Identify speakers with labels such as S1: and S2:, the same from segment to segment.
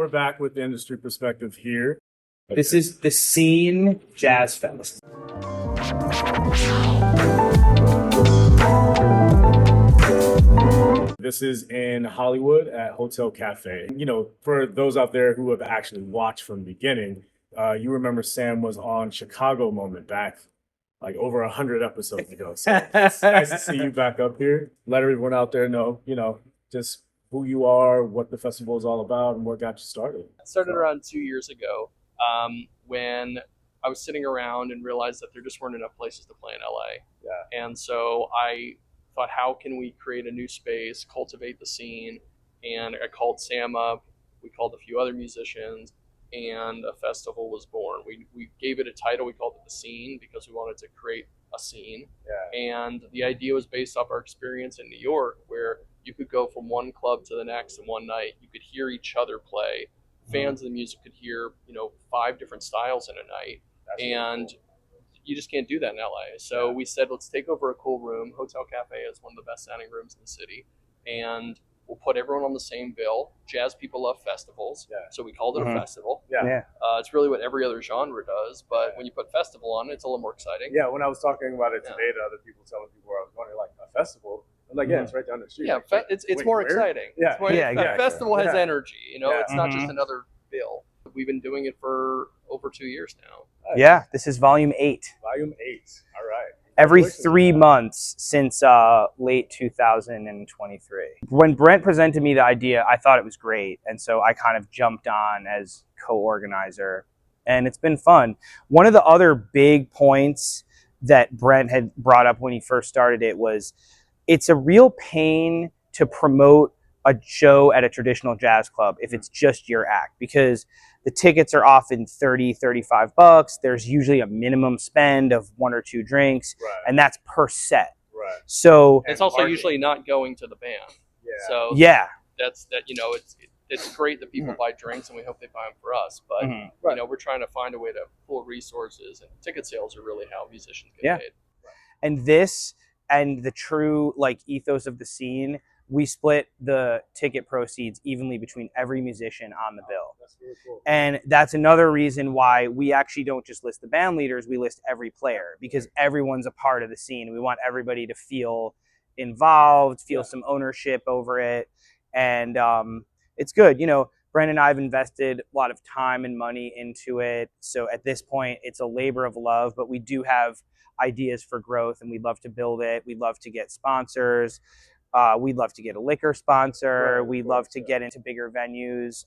S1: we're back with the industry perspective here.
S2: This is the Scene Jazzfest.
S1: This is in Hollywood at Hotel Cafe. You know, for those out there who have actually watched from the beginning, you remember Sam was on Chicago Moment back like over 100 episodes ago. So it's nice to see you back up here. Let everyone out there know, you know, just who you are, what the festival is all about, and what got you started.
S3: It started around 2 years ago when I was sitting around and realized that there just weren't enough places to play in LA.
S1: Yeah.
S3: And so I thought, how can we create a new space, cultivate the scene? And I called Sam up. We called a few other musicians, and a festival was born. We gave it a title. We called it The Scene because we wanted to create a scene.
S1: Yeah.
S3: And the idea was based off our experience in New York, where you could go from one club to the next in one night. You could hear each other play. Fans of the music could hear, 5 different styles in a night.
S1: That's
S3: and
S1: really cool.
S3: You just can't do that in LA. So we said, let's take over a cool room. Hotel Cafe is one of the best sounding rooms in the city. And we'll put everyone on the same bill. Jazz people love festivals.
S1: Yeah.
S3: So we called it a festival.
S1: Yeah.
S3: It's really what every other genre does. But when you put festival on it, it's a little more exciting.
S1: Yeah, when I was talking about it today to other people, telling people where I was going, like, a festival, I'm like, yeah, it's right down the street.
S3: Yeah,
S1: Like,
S3: it's
S1: wait,
S3: more
S1: where?
S3: exciting.
S1: Yeah.
S3: It's more,
S2: Yeah,
S3: a
S2: exactly.
S3: festival has
S1: Yeah.
S3: energy.
S1: Yeah.
S3: It's not just another bill. We've been doing it for over 2 years now.
S2: Yeah, this is volume 8.
S1: Volume 8. All right.
S2: Every
S1: Congratulations
S2: 3
S1: on that.
S2: months since late 2023. When Brent presented me the idea, I thought it was great. And so I kind of jumped on as co-organizer. And it's been fun. One of the other big points that Brent had brought up when he first started it was it's a real pain to promote a show at a traditional jazz club if it's just your act, because the tickets are often $30-$35. There's usually a minimum spend of 1 or 2 drinks,
S1: Right.
S2: and that's per set.
S1: Right.
S2: So
S3: It's also
S1: parking.
S3: usually not going to the band.
S1: Yeah.
S3: So
S2: yeah,
S3: it's great that people buy drinks, and we hope they buy them for us. But
S1: Right.
S3: we're trying to find a way to pool resources, and ticket sales are really how musicians get
S2: Yeah.
S3: paid.
S2: and this and the true ethos of the scene, we split the ticket proceeds evenly between every musician on the bill.
S1: That's really cool.
S2: And that's another reason why we actually don't just list the band leaders, we list every player, because everyone's a part of the scene. We want everybody to feel involved, feel some ownership over it. And it's good. Brent and I have invested a lot of time and money into it. So at this point, it's a labor of love, but we do have ideas for growth, and we'd love to build it. We'd love to get sponsors. We'd love to get a liquor sponsor. We'd love to get into bigger venues.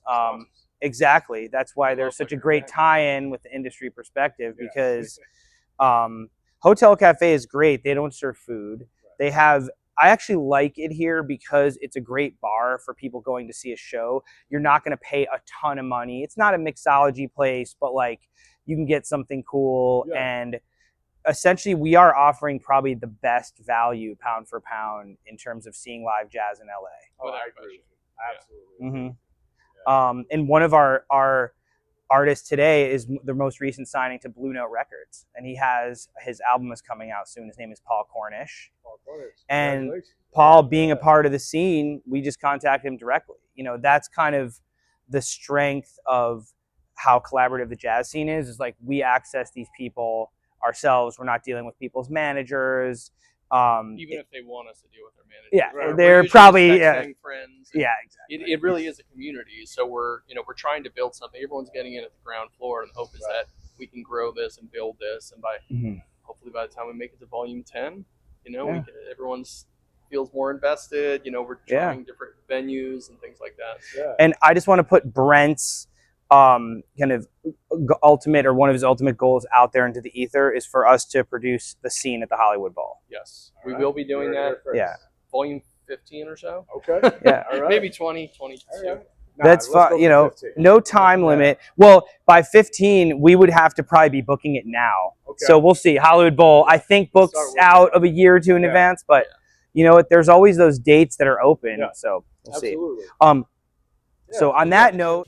S2: Exactly. That's why there's such a great tie-in with the industry perspective, because Hotel Cafe is great. They don't serve food. They have, I actually like it here because it's a great bar for people going to see a show. You're not going to pay a ton of money. It's not a mixology place, but you can get something cool.
S1: Yeah.
S2: And essentially we are offering probably the best value pound for pound in terms of seeing live jazz in LA.
S1: Oh, I
S3: Without
S1: agree.
S3: question.
S1: Absolutely.
S2: And one of our artists today is the most recent signing to Blue Note Records, and his album is coming out soon. His name is Paul Cornish.
S1: Paul Cornish.
S2: And
S1: Congratulations.
S2: Paul, being a part of the scene, we just contacted him directly. That's kind of the strength of how collaborative the jazz scene is we access these people ourselves. We're not dealing with people's managers.
S3: Even if they want us to deal with their managers.
S2: Yeah,
S1: Right.
S2: they're
S3: We're usually
S2: probably
S3: just texting friends.
S2: yeah, exactly.
S3: It really is a community. So we're trying to build something. Everyone's getting in at the ground floor, and the hope is that we can grow this and build this. And hopefully by the time we make it to volume 10, everyone feels more invested. We're trying different venues and things like that.
S1: Yeah.
S2: And I just want to put Brent's kind of ultimate, or one of his ultimate goals out there into the ether, is for us to produce the scene at the Hollywood Bowl.
S3: Yes,
S1: All
S3: we
S1: right.
S3: will be doing
S1: You're here
S3: that.
S1: first.
S2: Yeah.
S3: Volume 15 or so.
S1: Okay.
S2: Yeah.
S1: All right.
S3: Maybe 20, 22.
S1: All right. Nah,
S2: That's
S1: let's go
S2: fine.
S1: for 15.
S2: No time limit. Well, by 15, we would have to probably be booking it now.
S1: Okay.
S2: So we'll see. Hollywood Bowl, I think, books
S1: Start with
S2: out
S1: that.
S2: of a year or two in advance, but you know what? There's always those dates that are open.
S1: Yeah.
S2: So we'll
S1: Absolutely.
S2: see. So on that note.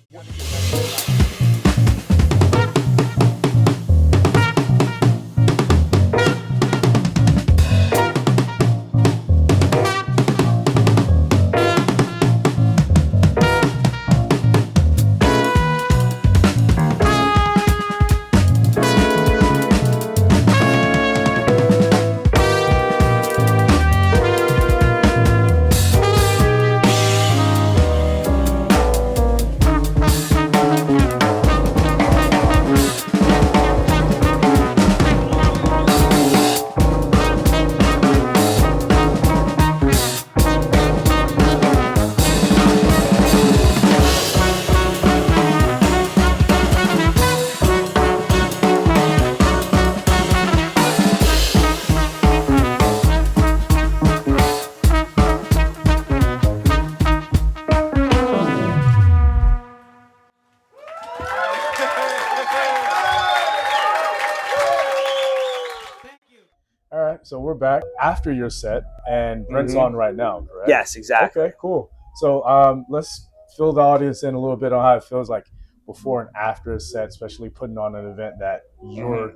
S1: So we're back after your set, and Brent's
S2: Mhm.
S1: on right now, correct?
S2: Yes, exactly.
S1: Okay, cool. So let's fill the audience in a little bit on how it feels like before and after a set, especially putting on an event that you're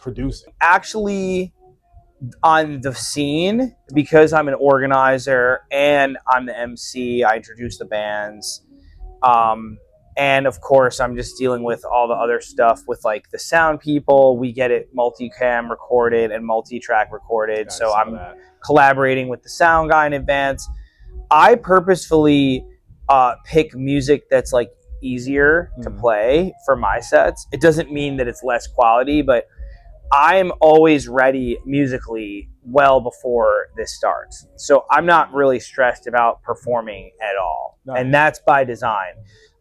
S1: producing.
S2: Actually, on the scene, because I'm an organizer and I'm the MC, I introduce the bands. And of course, I'm just dealing with all the other stuff with like the sound people. We get it multicam recorded and multi-track recorded. So I'm collaborating with the sound guy in advance. I purposefully pick music that's like easier to play for my sets. It doesn't mean that it's less quality, but I'm always ready musically well before this starts. So I'm not really stressed about performing at all.
S1: Nice.
S2: And that's by design.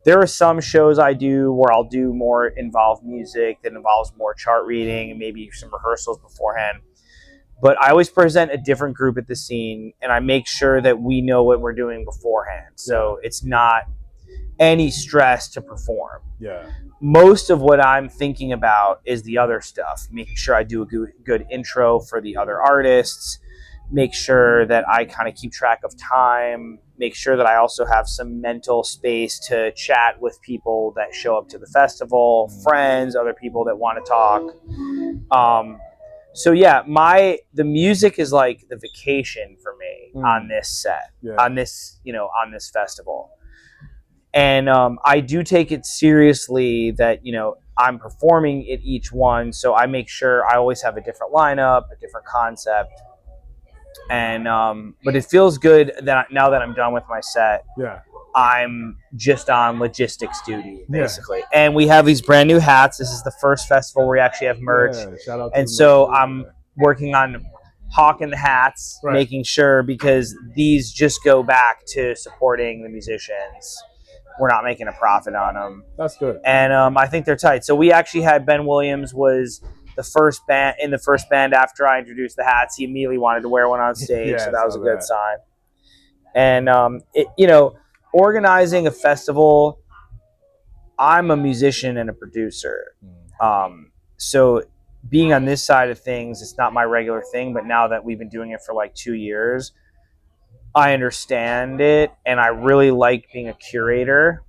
S2: There are some shows I do where I'll do more involved music that involves more chart reading and maybe some rehearsals beforehand. But I always present a different group at the scene, and I make sure that we know what we're doing beforehand. So it's not any stress to perform.
S1: Yeah.
S2: Most of what I'm thinking about is the other stuff, making sure I do a good intro for the other artists, make sure that I kind of keep track of time, make sure that I also have some mental space to chat with people that show up to the festival, friends, other people that want to talk. So yeah, the music is like the vacation for me on this set, on this festival. And I do take it seriously that, I'm performing at each one. So I make sure I always have a different lineup, a different concept. And but it feels good that now that I'm done with my set, I'm just on logistics duty, basically. And we have these brand new hats. This is the first festival where we actually have merch.
S1: Shout out to
S2: and so I'm working on hawking the hats, making sure, because these just go back to supporting the musicians. We're not making a profit on them.
S1: That's good.
S2: And I think they're tight. So we actually had Ben Williams was the first band after I introduced the hats. He immediately wanted to wear one on stage, so that was a good sign. And organizing a festival, I'm a musician and a producer. So being on this side of things, it's not my regular thing, but now that we've been doing it for like 2 years, I understand it, and I really like being a curator.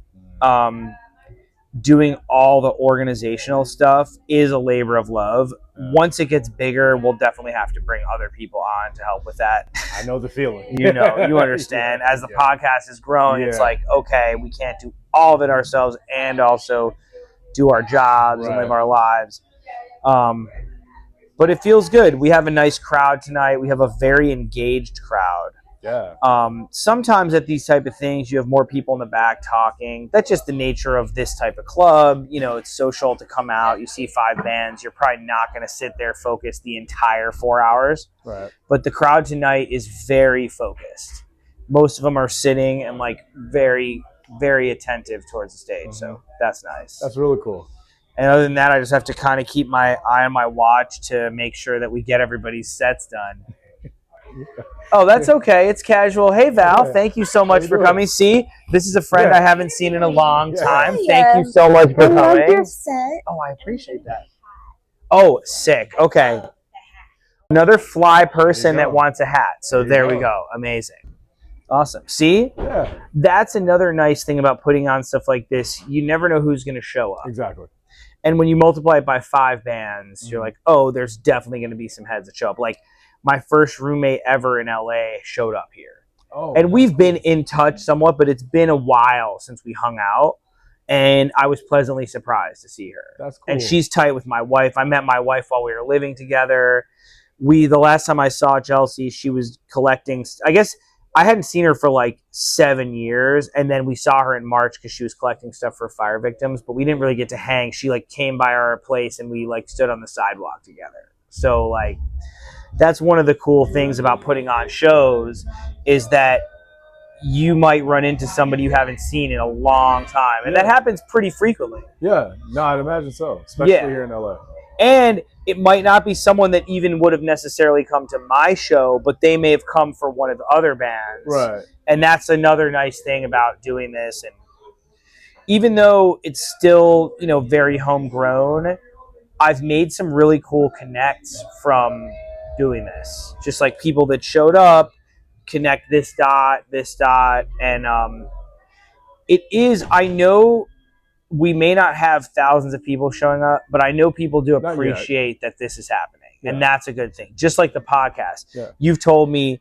S2: Doing all the organizational stuff is a labor of love. Once it gets bigger, we'll definitely have to bring other people on to help with that.
S1: I know the feeling.
S2: You understand. As the podcast is growing, it's like, okay, we can't do all of it ourselves and also do our jobs and live our lives. But it feels good. We have a nice crowd tonight. We have a very engaged crowd. Sometimes at these type of things, you have more people in the back talking. That's just the nature of this type of club. It's social to come out. You see 5 bands. You're probably not going to sit there focused the entire 4 hours.
S1: Right.
S2: But the crowd tonight is very focused. Most of them are sitting and like very, very attentive towards the stage. So that's nice.
S1: That's really cool.
S2: And other than that, I just have to kind of keep my eye on my watch to make sure that we get everybody's sets done. Oh, that's okay. It's casual. Hey, Val, thank you so much for coming. See, this is a friend I haven't seen in a long time. Thank you so much for coming.
S4: Your set.
S2: Oh, I appreciate that. Oh, sick. Okay. Another fly person that wants a hat. So there we go. Amazing. Awesome. See?
S1: Yeah.
S2: That's another nice thing about putting on stuff like this. You never know who's going to show up.
S1: Exactly.
S2: And when you multiply it by 5 bands, you're like, oh, there's definitely going to be some heads that show up. Like, my first roommate ever in LA showed up here. And we've been in touch somewhat, but it's been a while since we hung out. And I was pleasantly surprised to see her.
S1: That's cool.
S2: And she's tight with my wife. I met my wife while we were living together. The last time I saw Chelsea, she was collecting. I guess I hadn't seen her for like 7 years. And then we saw her in March because she was collecting stuff for fire victims. But we didn't really get to hang. She like came by our place and we like stood on the sidewalk together. So like, that's one of the cool things about putting on shows is that you might run into somebody you haven't seen in a long time. And that happens pretty frequently.
S1: Yeah. No, I'd imagine so. Especially here in LA.
S2: And it might not be someone that even would have necessarily come to my show, but they may have come for one of the other bands.
S1: Right.
S2: And that's another nice thing about doing this. And even though it's still, very homegrown, I've made some really cool connects from doing this. Just like people that showed up, connect this dot, and it is. I know we may not have thousands of people showing up, but I know people do appreciate that this is happening, and that's a good thing. Just like the podcast, you've told me,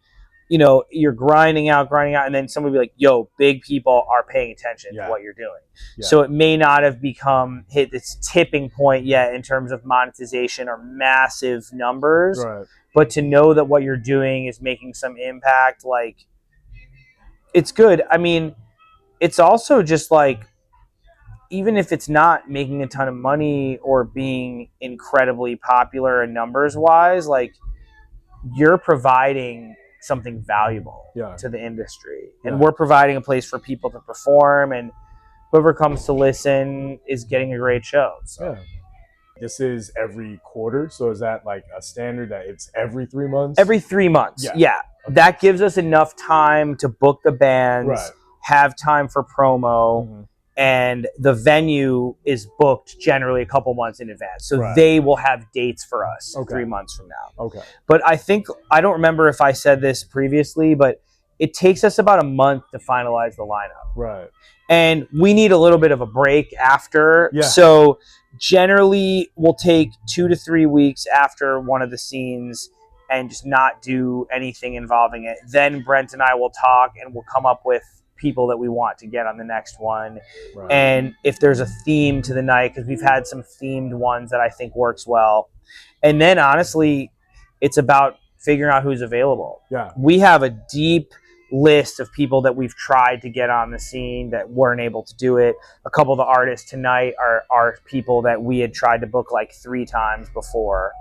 S2: you know, you're grinding out, and then somebody will be like, yo, big people are paying attention to what you're doing. So it may not have hit its tipping point yet in terms of monetization or massive numbers, but to know that what you're doing is making some impact, like, it's good. I mean, it's also just like, even if it's not making a ton of money or being incredibly popular in numbers wise, like, you're providing something valuable to the industry, and we're providing a place for people to perform, and whoever comes to listen is getting a great show. So.
S1: This is every quarter, so is that like a standard that it's every 3 months?
S2: Every 3 months, Okay. That gives us enough time to book the bands, have time for promo, and the venue is booked generally a couple months in advance. So they will have dates for us 3 months from now. But I don't remember if I said this previously, but it takes us about a month to finalize the lineup. And we need a little bit of a break after. So generally we'll take 2 to 3 weeks after one of the scenes and just not do anything involving it. Then Brent and I will talk, and we'll come up with people that we want to get on the next one. And if there's a theme to the night, because we've had some themed ones that I think works well. And then honestly, it's about figuring out who's available. We have a deep list of people that we've tried to get on the scene that weren't able to do it. A couple of the artists tonight are people that we had tried to book like 3 times before.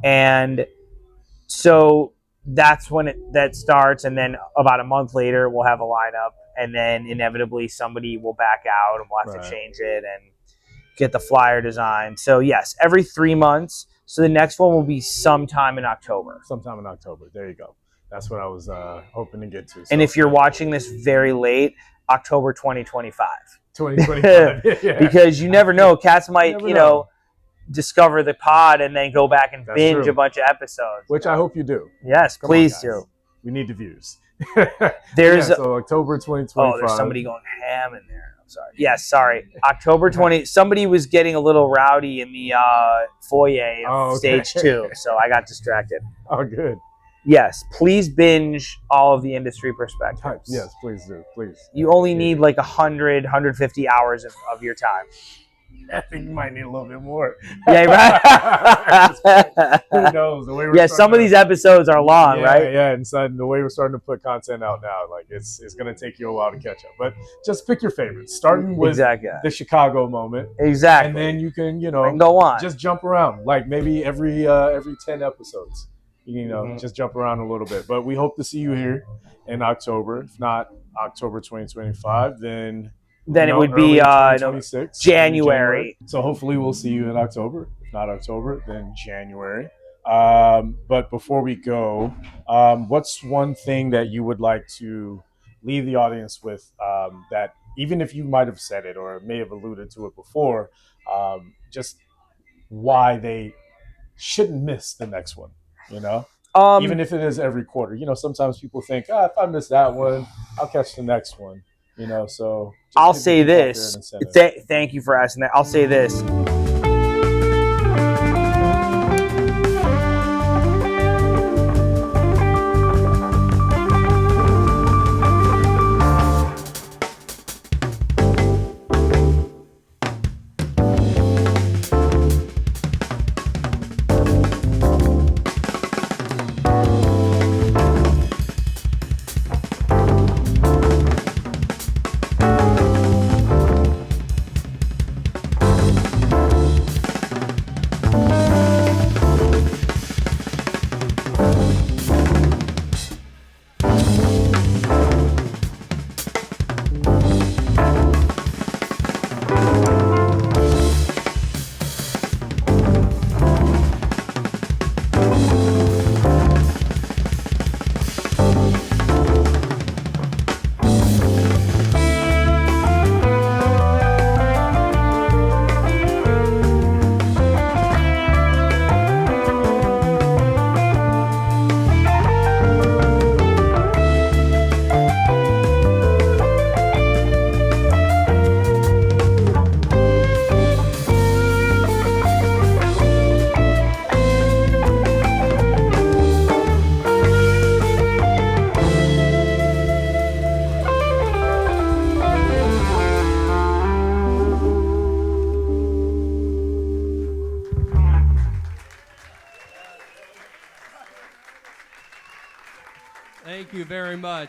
S2: And so that's when that starts, and then about a month later we'll have a lineup, and then inevitably somebody will back out, and we'll have to change it and get the flyer design. So yes, every 3 months. So the next one will be sometime in October.
S1: There you go. That's what I was hoping to get to. So.
S2: And if you're watching this very late, October 2025.
S1: 2025.
S2: Because you never know. Cats might, you know, discover the pod and then go back and binge a bunch of episodes.
S1: Which I hope you do.
S2: Yes, please do.
S1: We need the views.
S2: So
S1: October 2025.
S2: Oh, there's somebody going ham in there. I'm sorry. Yes, sorry. October 20. Somebody was getting a little rowdy in the foyer of stage 2, so I got distracted.
S1: Oh, good.
S2: Yes, please binge all of the industry perspectives.
S1: Yes, please do. Please.
S2: You only need like 100, 150 hours of your time.
S1: I think you might need a little bit more.
S2: Yeah, right?
S1: Who knows? The way
S2: some of these episodes are long, right?
S1: Yeah, and so the way we're starting to put content out now, like it's going to take you a while to catch up. But just pick your favorites, starting with the Chicago moment.
S2: Exactly.
S1: And then you can,
S2: go on.
S1: Just jump around, like maybe every 10 episodes. Just jump around a little bit. But we hope to see you here in October. If not October 2025, then
S2: it would be January.
S1: So hopefully we'll see you in October. If not October, then January. But before we go, what's one thing that you would like to leave the audience with, that even if you might have said it or may have alluded to it before, just why they shouldn't miss the next one? Even if it is every quarter. Sometimes people think, if I miss that one, I'll catch the next one. So
S2: I'll say this. Thank you for asking that. I'll say this.
S4: Thank you very much.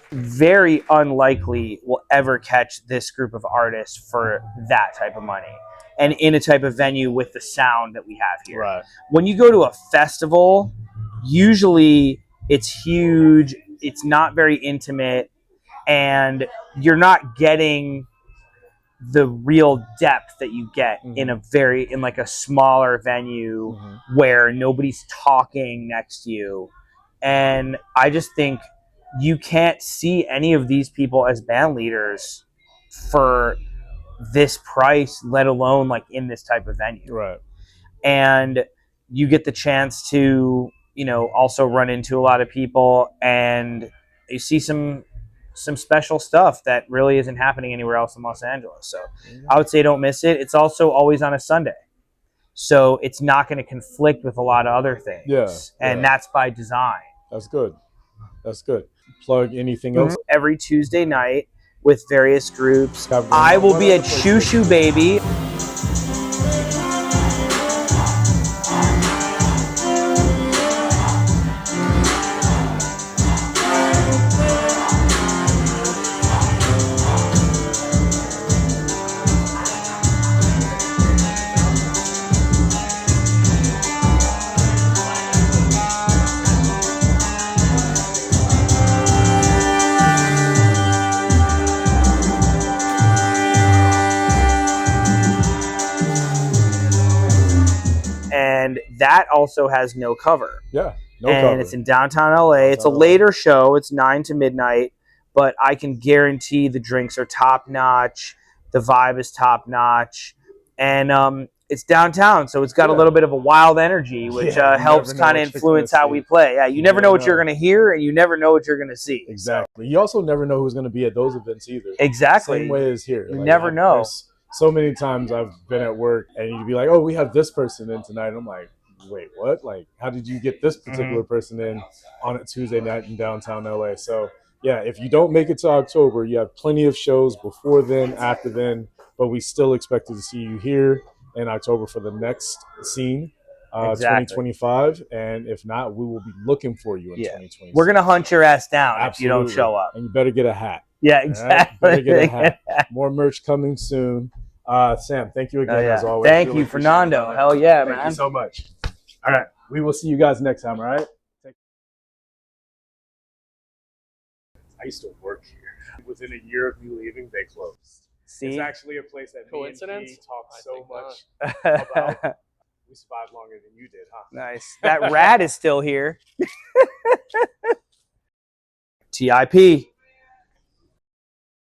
S2: Very unlikely will ever catch this group of artists for that type of money and in a type of venue with the sound that we have here.
S1: Right.
S2: When you go to a festival, usually it's huge, it's not very intimate, and you're not getting the real depth that you get in like a smaller venue where nobody's talking next to you. And I just think you can't see any of these people as band leaders for this price, let alone like in this type of venue.
S1: Right.
S2: And you get the chance to, you know, also run into a lot of people, and you see some special stuff that really isn't happening anywhere else in Los Angeles. So I would say don't miss it. It's also always on a Sunday, so it's not going to conflict with a lot of other things.
S1: Yeah,
S2: and that's by design.
S1: That's good. That's good. Plug anything else?
S2: Every Tuesday night with various groups. I will be at Shoo Shoo Baby. And that also has no cover.
S1: Yeah, no
S2: and
S1: cover.
S2: It's in downtown LA. It's a later show. It's 9 to midnight, but I can guarantee the drinks are top notch. The vibe is top notch, and it's downtown, so it's got a little bit of a wild energy, which helps kind of influence how we play. Yeah, you never know what you're going to hear, and you never know what you're going to see.
S1: Exactly. You also never know who's going to be at those events either.
S2: Exactly.
S1: Same way as here.
S2: You never know.
S1: So many times I've been at work and you'd be like, oh, we have this person in tonight. I'm like, wait, what? Like, how did you get this particular person in on a Tuesday night in downtown LA? So, yeah, if you don't make it to October, you have plenty of shows before then, after then, but we still expected to see you here in October for the next scene, 2025. And if not, we will be looking for you in 2026.
S2: We're going to hunt your ass down if you don't show up.
S1: And you better get a hat.
S2: Yeah, exactly.
S1: Better get a hat. More merch coming soon. Sam, thank you again as always.
S2: Thank
S1: really
S2: you, Fernando. Hell yeah, man.
S1: Thank you so much. All right. We will see you guys next time, all right? I used to work here. Within a year of me leaving, they closed.
S2: See?
S1: It's actually a place that
S3: Coincidence?
S1: me and P talk so much
S3: not.
S1: about. We survived longer than you did, huh?
S2: Nice. That rat is still here. TIP.